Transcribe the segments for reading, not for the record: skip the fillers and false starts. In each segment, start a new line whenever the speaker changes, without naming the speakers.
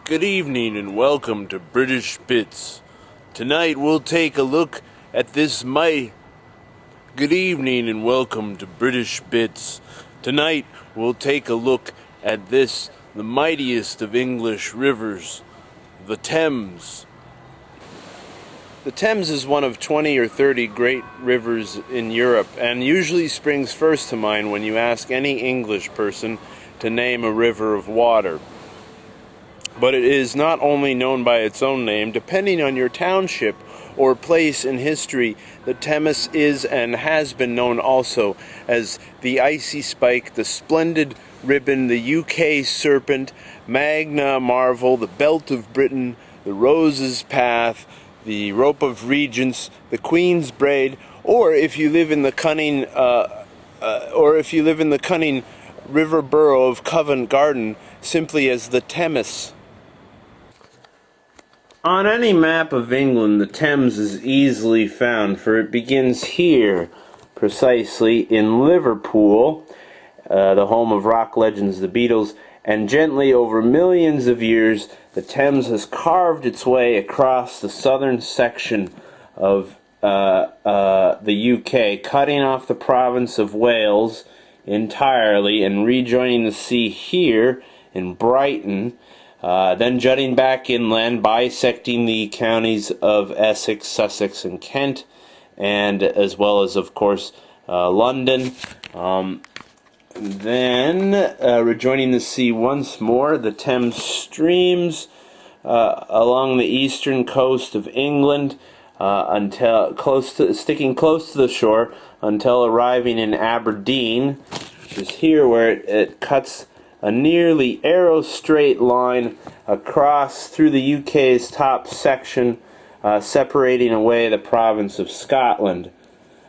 Good evening and welcome to British Bits. Tonight we'll take a look at this Good evening and welcome to British Bits. Tonight we'll take a look at the mightiest of English rivers, the Thames. The Thames is one of 20 or 30 great rivers in Europe and usually springs first to mind when you ask any English person to name a river of water. But it is not only known by its own name. Depending on your township or place in history, the Thames is and has been known also as the Icy Spike, the Splendid Ribbon, the UK Serpent, Magna Marvel, the Belt of Britain, the Rose's Path, the Rope of Regents, the Queen's Braid, or if you live in the cunning river borough of Covent Garden, simply as the Thames. On any map of England, the Thames is easily found, for it begins here, precisely in Liverpool, the home of rock legends the Beatles, and gently over millions of years, the Thames has carved its way across the southern section of the UK, cutting off the province of Wales entirely and rejoining the sea here in Brighton, then jutting back inland, bisecting the counties of Essex, Sussex, and Kent, and as well as, of course, London. Then, rejoining the sea once more, the Thames streams along the eastern coast of England sticking close to the shore until arriving in Aberdeen, which is here where it cuts a nearly arrow-straight line across through the UK's top section, separating away the province of Scotland.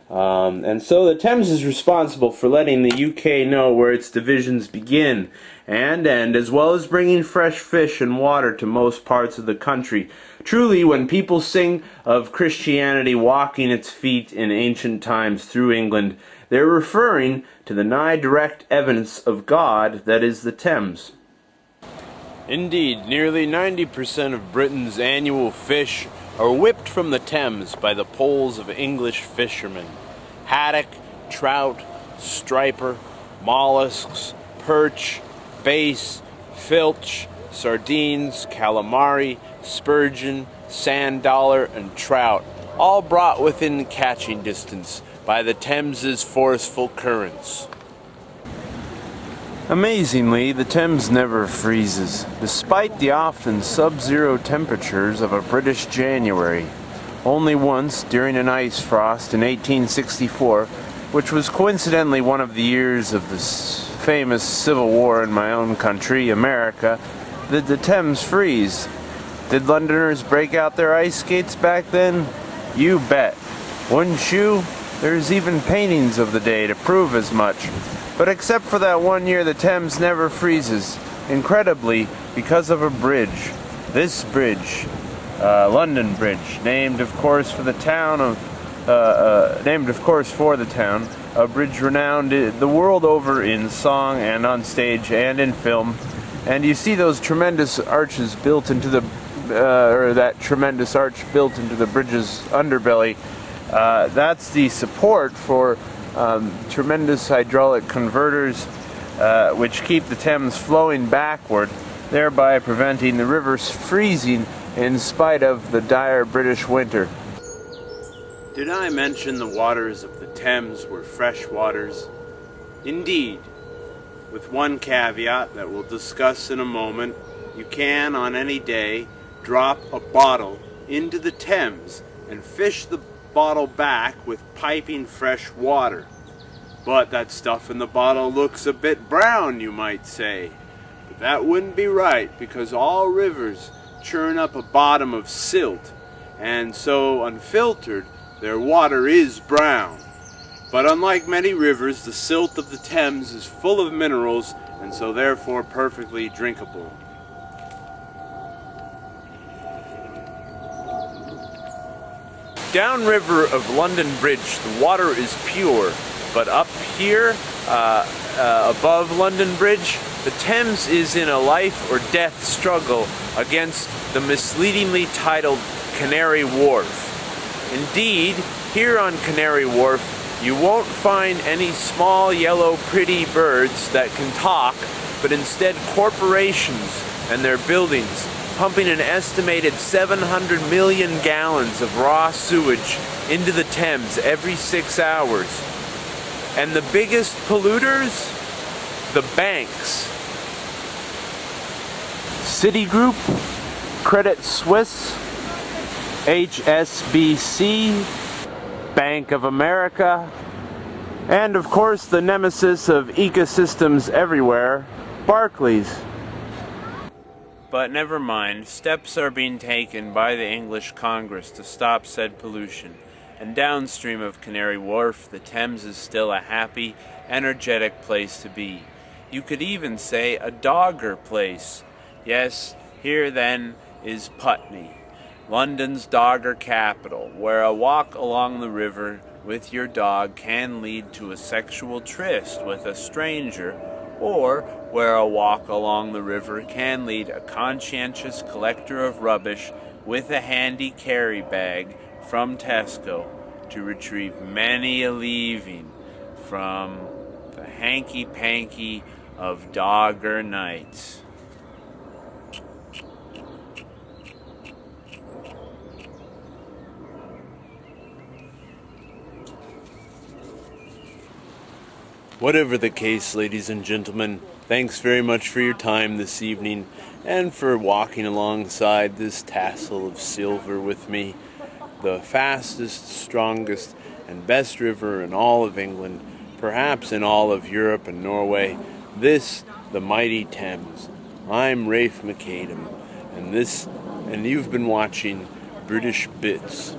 And so the Thames is responsible for letting the UK know where its divisions begin and end, as well as bringing fresh fish and water to most parts of the country. Truly, when people sing of Christianity walking its feet in ancient times through England, they're referring to the nigh direct evidence of God that is the Thames. Indeed, nearly 90% of Britain's annual fish are whipped from the Thames by the poles of English fishermen. Haddock, trout, striper, mollusks, perch, bass, filch, sardines, calamari, sturgeon, sand dollar, and trout, all brought within catching distance by the Thames's forceful currents. Amazingly, the Thames never freezes, despite the often sub-zero temperatures of a British January. Only once, during an ice frost in 1864, which was coincidentally one of the years of the famous Civil War in my own country, America, did the Thames freeze. Did Londoners break out their ice skates back then? You bet. Wouldn't you? There's even paintings of the day to prove as much. But except for that one year, the Thames never freezes. Incredibly, because of a bridge. This bridge, London Bridge, named of course for the town, a bridge renowned the world over in song and on stage and in film. And you see those tremendous arches built into the, that tremendous arch built into the bridge's underbelly. That's the support for tremendous hydraulic converters which keep the Thames flowing backward, thereby preventing the rivers freezing in spite of the dire British winter. Did I mention the waters of the Thames were fresh waters? Indeed, with one caveat that we'll discuss in a moment. You can, on any day, drop a bottle into the Thames and fish the bottle back with piping fresh water. But that stuff in the bottle looks a bit brown, you might say. But that wouldn't be right, because all rivers churn up a bottom of silt, and so unfiltered, their water is brown. But unlike many rivers, the silt of the Thames is full of minerals, and so therefore perfectly drinkable. Downriver of London Bridge, the water is pure, but up here, above London Bridge, The Thames is in a life or death struggle against the misleadingly titled Canary Wharf. Indeed, here on Canary Wharf, you won't find any small yellow pretty birds that can talk, but instead corporations and their buildings pumping an estimated 700 million gallons of raw sewage into the Thames every 6 hours. And the biggest polluters? The banks. Citigroup, Credit Suisse, HSBC, Bank of America, and of course the nemesis of ecosystems everywhere, Barclays. But never mind, steps are being taken by the English Congress to stop said pollution, and downstream of Canary Wharf, the Thames is still a happy, energetic place to be. You could even say a dogger place. Yes, here then is Putney, London's dogger capital, where a walk along the river with your dog can lead to a sexual tryst with a stranger, or where a walk along the river can lead a conscientious collector of rubbish with a handy carry bag from Tesco to retrieve many a leaving from the hanky-panky of dogger nights. Whatever the case, ladies and gentlemen, thanks very much for your time this evening and for walking alongside this tassel of silver with me, the fastest, strongest, and best river in all of England, perhaps in all of Europe and Norway, this, the mighty Thames. I'm Rafe McAdam, and you've been watching British Bits.